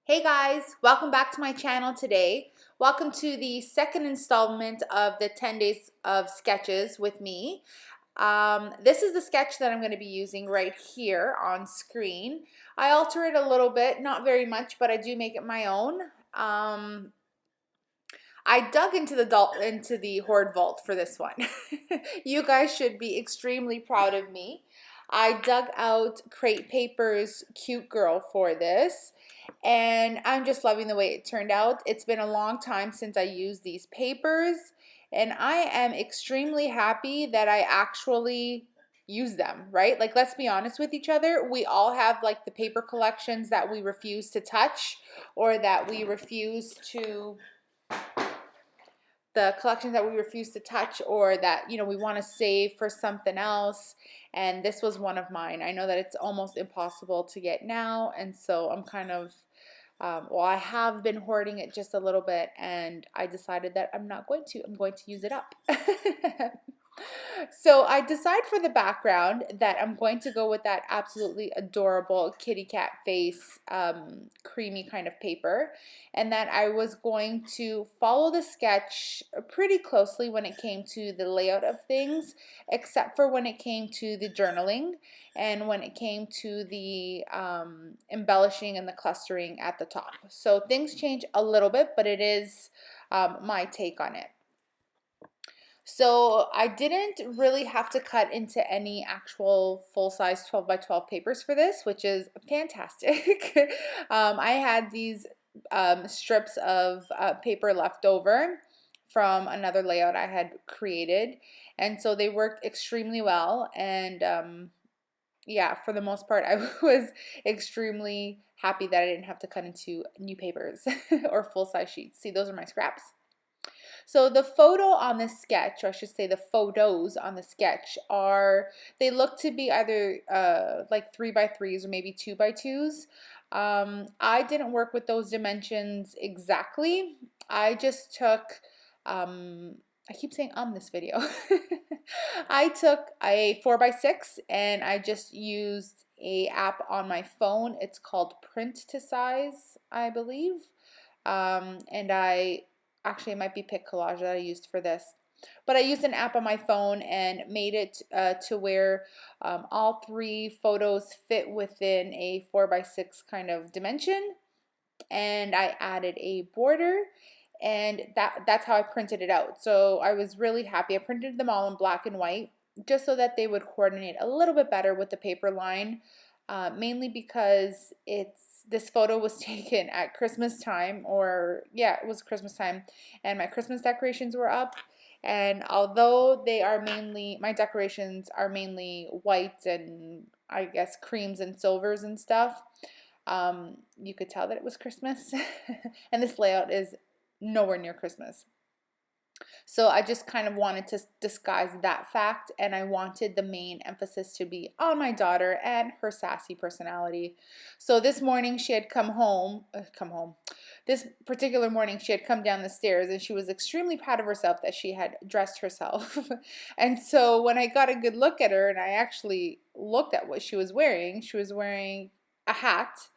Hey guys, welcome back to my channel today. Welcome to the second installment of the 10 days of sketches with me. This is the sketch that I'm going to be using right here on screen. I alter it a little bit, not very much, but I do make it my own. I dug into the hoard vault for this one. You guys should be extremely proud of me. I dug out Crate Paper's Cute Girl for this, and I'm just loving the way it turned out. It's been a long time since I used these papers, and I am extremely happy that I actually use them, right? Like, let's be honest with each other. We all have like the paper collections that we refuse to touch, or that we refuse to the collections that we refuse to touch, or that we want to save for something else, and this was one of mine. I know that it's almost impossible to get now, and so I'm kind of well, I have been hoarding it just a little bit, and I decided that I'm going to use it up. So I decide for the background that I'm going to go with that absolutely adorable kitty cat face, creamy kind of paper, and that I was going to follow the sketch pretty closely when it came to the layout of things, except for when it came to the journaling and when it came to the embellishing and the clustering at the top. So things change a little bit, but it is my take on it. So I didn't really have to cut into any actual full-size 12 by 12 papers for this, which is fantastic. I had these strips of paper left over from another layout I had created, and so they worked extremely well, and yeah, for the most part, I was extremely happy that I didn't have to cut into new papers or full-size sheets. See, those are my scraps. So the photo on the sketch, or I should say the photos on the sketch, they look to be either like 3 by 3s or maybe 2 by 2s. I didn't work with those dimensions exactly. I just took, I keep saying this video. I took a 4 by 6 and I just used a app on my phone. It's called Print to Size, I believe. And actually, it might be Pic Collage that I used for this. But I used an app on my phone and made it to where all 3 photos fit within a 4 by 6 kind of dimension. And I added a border, and that's how I printed it out. So I was really happy. I printed them all in black and white just so that they would coordinate a little bit better with the paper line, mainly because this photo was taken at Christmas time, or yeah, it was Christmas time, and my Christmas decorations were up. And although my decorations are mainly white and I guess creams and silvers and stuff, you could tell that it was Christmas. And this layout is nowhere near Christmas. So I just kind of wanted to disguise that fact, and I wanted the main emphasis to be on my daughter and her sassy personality. So this morning she had come home. This particular morning she had come down the stairs, and she was extremely proud of herself that she had dressed herself. And so when I got a good look at her and I actually looked at what she was wearing a hat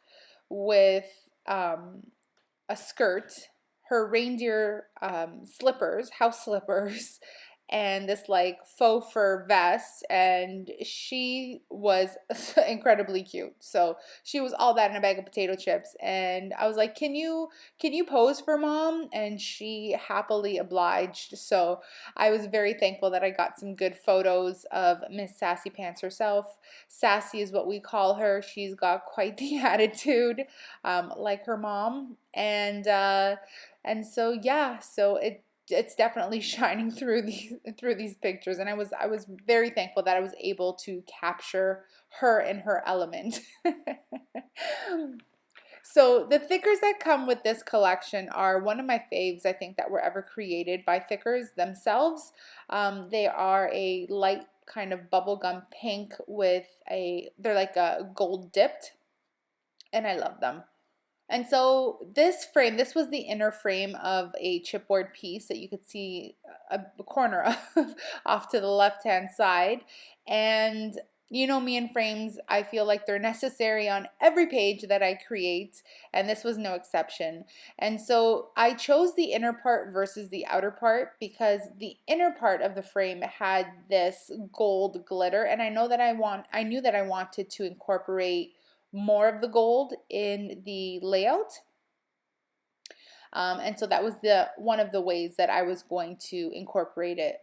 with a skirt, her reindeer slippers, house slippers, and this like faux fur vest, and she was incredibly cute. So she was all that in a bag of potato chips, and I was like, can you pose for mom? And she happily obliged. So I was very thankful that I got some good photos of Miss Sassy Pants herself. Sassy is what we call her. She's got quite the attitude, like her mom, and so yeah, so it's definitely shining through these pictures, and I was very thankful that I was able to capture her in her element. So the thickers that come with this collection are one of my faves, I think, that were ever created by thickers themselves. They are a light kind of bubblegum pink they're like a gold dipped, and I love them. And so this was the inner frame of a chipboard piece that you could see a corner of off to the left-hand side. And You know me and frames, I feel like they're necessary on every page that I create, and this was no exception. And so I chose the inner part versus the outer part because the inner part of the frame had this gold glitter, and I knew that I wanted to incorporate more of the gold in the layout. And so that was one of the ways that I was going to incorporate it.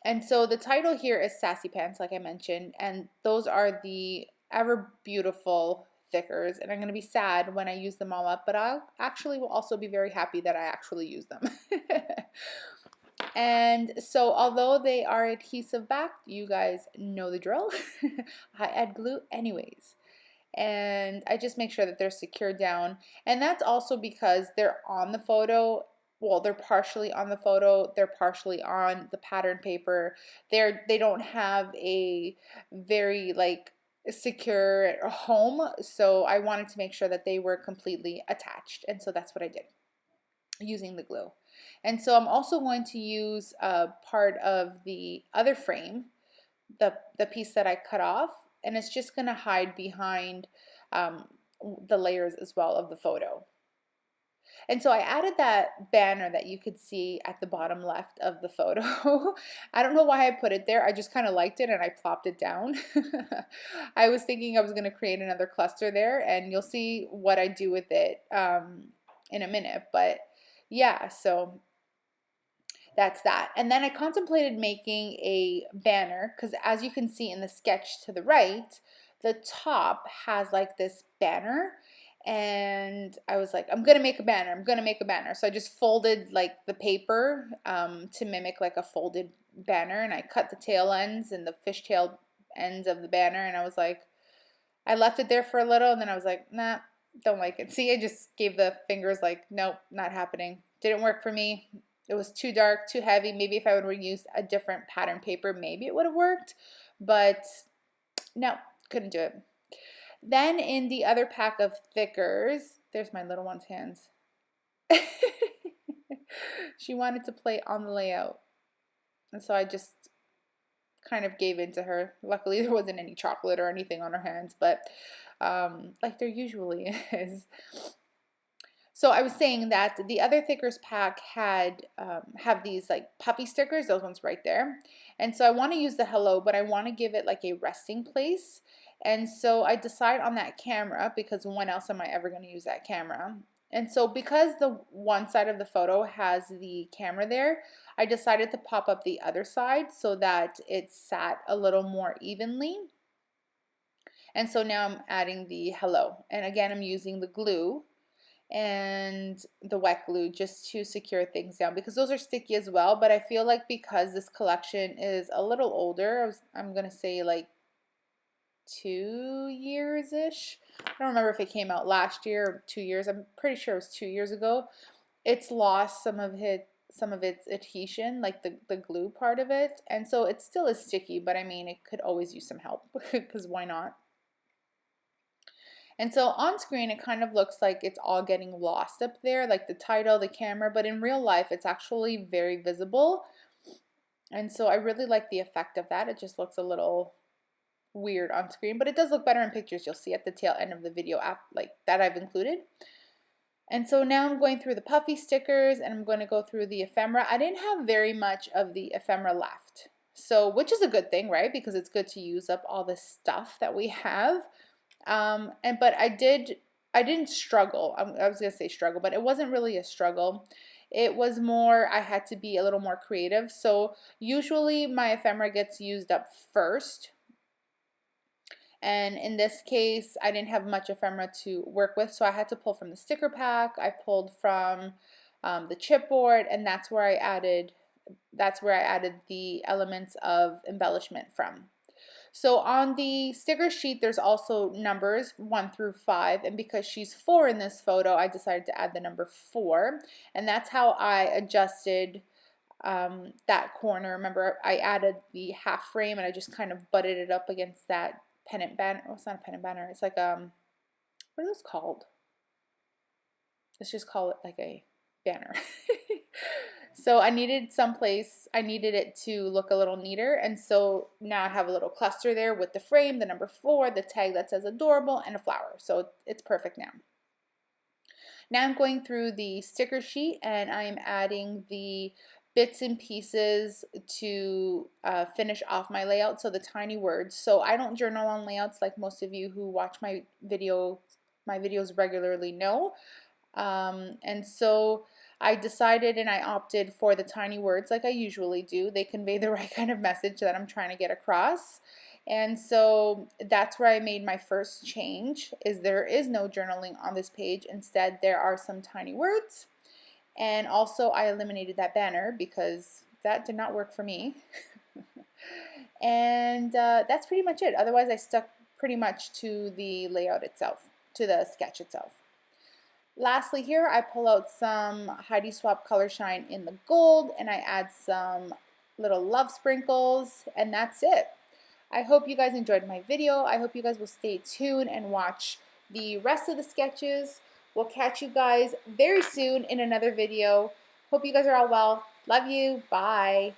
And so the title here is Sassy Pants, like I mentioned, and those are the ever beautiful thickers. And I'm going to be sad when I use them all up, but I actually will also be very happy that I actually use them. And so although they are adhesive back, you guys know the drill. I add glue anyways. And I just make sure that they're secured down. And that's also because they're on the photo. Well, they're partially on the photo, they're partially on the pattern paper. They don't have a very like secure home, so I wanted to make sure that they were completely attached, and so that's what I did using the glue. And so I'm also going to use a part of the other frame, the piece that I cut off, and it's just going to hide behind the layers as well of the photo. And so I added that banner that you could see at the bottom left of the photo. I don't know why I put it there. I just kind of liked it and I plopped it down. I was thinking I was going to create another cluster there, and you'll see what I do with it in a minute. But yeah, so that's that. And then I contemplated making a banner because as you can see in the sketch to the right, the top has like this banner, and I was like, I'm gonna make a banner, I'm gonna make a banner. So I just folded like the paper to mimic like a folded banner, and I cut the tail ends and the fishtail ends of the banner, and I was like, I left it there for a little, and then I was like, nah, don't like it. See, I just gave the fingers like, nope, not happening. Didn't work for me. It was too dark, too heavy. Maybe if I would have used a different pattern paper, maybe it would have worked, but no, couldn't do it. Then in the other pack of thickers, there's my little one's hands. She wanted to play on the layout, and so I just kind of gave in to her. Luckily, there wasn't any chocolate or anything on her hands, but like there usually is. So I was saying that the other thickers pack had have these like puffy stickers, those ones right there. And so I want to use the hello, but I want to give it like a resting place. And so I decide on that camera because when else am I ever going to use that camera? And so because the one side of the photo has the camera there, I decided to pop up the other side so that it sat a little more evenly. And so now I'm adding the hello. And again, I'm using the glue and the wet glue just to secure things down because those are sticky as well. But I feel like because this collection is a little older, I'm gonna say like 2 years-ish. I don't remember if it came out last year or 2 years. I'm pretty sure it was 2 years ago. It's lost some of its adhesion, like the glue part of it, and so it still is sticky, but I mean it could always use some help because why not? And so on screen, it kind of looks like it's all getting lost up there, like the title, the camera, but in real life, it's actually very visible. And so I really like the effect of that. It just looks a little weird on screen, but it does look better in pictures. You'll see at the tail end of the video like that I've included. And so now I'm going through the puffy stickers and I'm going to go through the ephemera. I didn't have very much of the ephemera left. So, which is a good thing, right? Because it's good to use up all the stuff that we have. But I didn't struggle. I was gonna say struggle, but it wasn't really a struggle. It was more, I had to be a little more creative. So usually my ephemera gets used up first. And in this case, I didn't have much ephemera to work with, so I had to pull from the sticker pack. I pulled from the chipboard, and that's where I added the elements of embellishment from. So on the sticker sheet, there's also numbers 1 through 5, and because she's 4 in this photo, I decided to add the number 4, and that's how I adjusted that corner. Remember, I added the half frame, and I just kind of butted it up against that pennant banner. Oh, it's not a pennant banner. It's like what are those called? Let's just call it like a banner. So I needed it to look a little neater, and so now I have a little cluster there with the frame, the number 4, the tag that says adorable, and a flower. So it's perfect now. Now I'm going through the sticker sheet and I'm adding the bits and pieces to finish off my layout, so the tiny words. So I don't journal on layouts like most of you who watch my videos regularly know. And so I decided and I opted for the tiny words like I usually do. They convey the right kind of message that I'm trying to get across. And so that's where I made my first change, is there is no journaling on this page. Instead, there are some tiny words. And also I eliminated that banner because that did not work for me. And that's pretty much it. Otherwise, I stuck pretty much to the layout itself, to the sketch itself. Lastly here, I pull out some Heidi Swapp Color Shine in the gold, and I add some little love sprinkles, and that's it. I hope you guys enjoyed my video. I hope you guys will stay tuned and watch the rest of the sketches. We'll catch you guys very soon in another video. Hope you guys are all well. Love you. Bye.